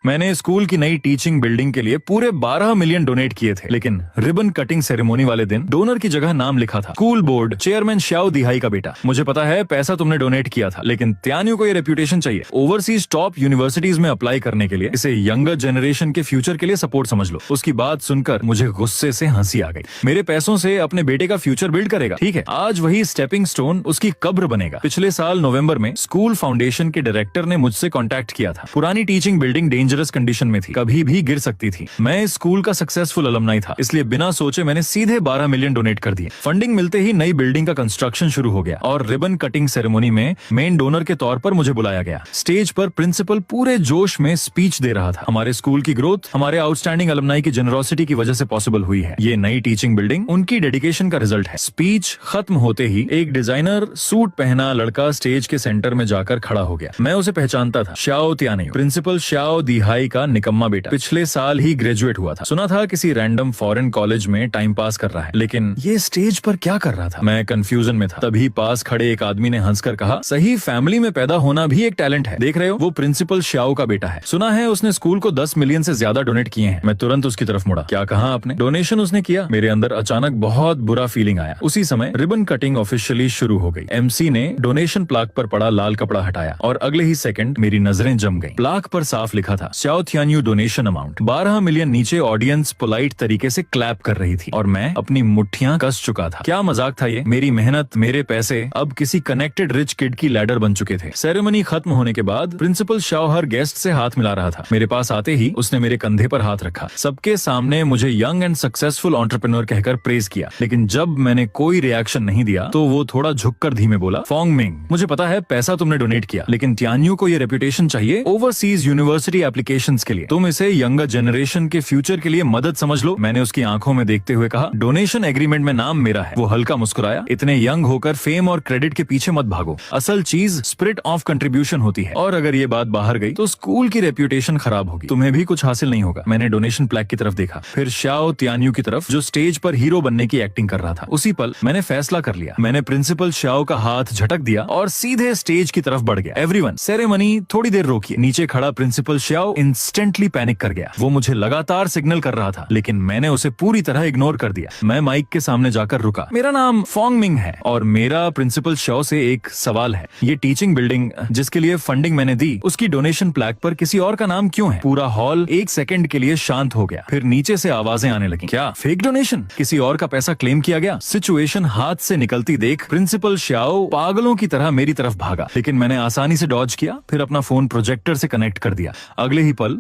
मैंने स्कूल की नई टीचिंग बिल्डिंग के लिए पूरे 12 मिलियन डोनेट किए थे, लेकिन रिबन कटिंग सेरेमनी वाले दिन डोनर की जगह नाम लिखा था स्कूल बोर्ड चेयरमैन श्याओ दिहाई का बेटा। मुझे पता है पैसा तुमने डोनेट किया था, लेकिन त्यान्यू को ये रेप्यूटेशन चाहिए ओवरसीज टॉप यूनिवर्सिटीज में अप्लाई करने के लिए। इसे यंगर जनरेशन के फ्यूचर के लिए सपोर्ट समझ लो। उसकी बात सुनकर मुझे गुस्से से हंसी आ गई। मेरे पैसों से अपने बेटे का फ्यूचर बिल्ड करेगा, ठीक है, आज वही स्टेपिंग स्टोन उसकी कब्र बनेगा। पिछले साल नवंबर में स्कूल फाउंडेशन के डायरेक्टर ने मुझसे कॉन्टैक्ट किया था। पुरानी टीचिंग बिल्डिंग डेंजरस कंडीशन में थी, कभी भी गिर सकती थी। मैं इस स्कूल का सक्सेसफुल अलमनाई था, इसलिए बिना सोचे मैंने सीधे 12 मिलियन डोनेट कर दिए। फंडिंग मिलते ही नई बिल्डिंग का कंस्ट्रक्शन शुरू हो गया और रिबन कटिंग सेरेमनी में मेन डोनर के तौर पर मुझे बुलाया गया। स्टेज पर प्रिंसिपल पूरे जोश में स्पीच दे रहा था। हमारे स्कूल की ग्रोथ हमारे आउटस्टैंडिंग अलमनाई की जेनरोसिटी की वजह से पॉसिबल हुई है। ये नई टीचिंग बिल्डिंग उनकी डेडिकेशन का रिजल्ट है। स्पीच खत्म होते ही एक डिजाइनर सूट पहना लड़का स्टेज के सेंटर में जाकर खड़ा हो गया। मैं उसे पहचानता था, श्याओ त्यान्यू, प्रिंसिपल श्याओ दिहाई का निकम्मा बेटा। पिछले साल ही ग्रेजुएट हुआ था। सुना था किसी रैंडम फॉरेन कॉलेज में टाइम पास कर रहा है, लेकिन ये स्टेज पर क्या कर रहा था? मैं कंफ्यूजन में था। तभी पास खड़े एक आदमी ने हंसकर कहा, सही फैमिली में पैदा होना भी एक टैलेंट है। देख रहे हो, वो प्रिंसिपल श्याओ का बेटा है। सुना है उसने स्कूल को 10 मिलियन से ज्यादा डोनेट किए हैं। मैं तुरंत उसकी तरफ मुड़ा। क्या कहा आपने? डोनेशन उसने किया। मेरे अंदर अचानक बहुत बुरा फीलिंग आया। उसी समय रिबन कटिंग ऑफिशियली शुरू हो गई। एमसी ने डोनेशन प्लाक पर पड़ा लाल कपड़ा हटाया और अगले ही सेकंड मेरी नजरें जम गईं। प्लाक पर साफ लिखा था, श्याओ त्यान्यू डोनेशन अमाउंट 12 मिलियन। नीचे ऑडियंस पोलाइट तरीके से क्लैप कर रही थी और मैं अपनी मुट्ठियां कस चुका था। क्या मजाक था ये? मेरी मेहनत, मेरे पैसे अब किसी कनेक्टेड रिच किड की लैडर बन चुके थे। सेरेमनी खत्म होने के बाद प्रिंसिपल श्याओ हर गेस्ट से हाथ मिला रहा था। मेरे पास आते ही उसने मेरे कंधे पर हाथ रखा। सबके सामने मुझे यंग एंड सक्सेसफुल एंटरप्रेन्योर कहकर प्रेज किया, लेकिन जब मैंने कोई रिएक्शन नहीं दिया तो वो थोड़ा झुककर धीमे बोला, फोंग मिंग, मुझे पता है पैसा तुमने डोनेट किया, लेकिन त्यान्यू को ये रेपुटेशन चाहिए ओवरसीज यूनिवर्सिटी एप्लीकेशंस के लिए। तुम इसे यंगर जनरेशन के फ्यूचर के लिए मदद समझ लो। मैंने उसकी आंखों में देखते हुए कहा, डोनेशन एग्रीमेंट में नाम मेरा है। वो हल्का मुस्कुराया। इतने यंग होकर फेम और क्रेडिट के पीछे मत भागो। असल चीज स्पिरिट ऑफ कंट्रीब्यूशन होती है, और अगर ये बात बाहर गई तो स्कूल की रेप्यूटेशन खराब होगी, तुम्हें भी कुछ हासिल नहीं होगा। मैंने डोनेशन प्लैक की तरफ देखा, फिर श्याओ त्यान्यू की तरफ जो स्टेज पर हीरो बनने की एक्टिंग कर रहा था। उसी पल मैंने फैसला कर लिया। मैंने प्रिंसिपल श्याओ का हाथ झटक दिया और सीधे स्टेज की तरफ बढ़ गया। एवरीवन, सेरेमनी थोड़ी देर रोकिए। नीचे खड़ा प्रिंसिपल श्याओ इंस्टेंटली पैनिक कर गया। वो मुझे लगातार सिग्नल कर रहा था, लेकिन मैंने उसे पूरी तरह इग्नोर कर दिया। मैं माइक के सामने जाकर रुका। मेरा नाम फोंग मिंग है और मेरा प्रिंसिपल श्याओ से एक सवाल है। ये टीचिंग बिल्डिंग जिसके लिए फंडिंग मैंने दी, उसकी डोनेशन प्लैक पर किसी और का नाम क्यों है? पूरा हॉल एक सेकंड के लिए शांत हो गया। फिर नीचे से आवाजें आने लगी, क्या फेक डोनेशन? किसी और का पैसा क्लेम किया गया? सिचुएशन हाथ से निकलती देख प्रिंसिपल श्याओ पागलों की तरह मेरी तरफ भागा, लेकिन मैंने आसानी से डॉज किया। फिर अपना फोन प्रोजेक्टर से कनेक्ट कर दिया। अगले ही पल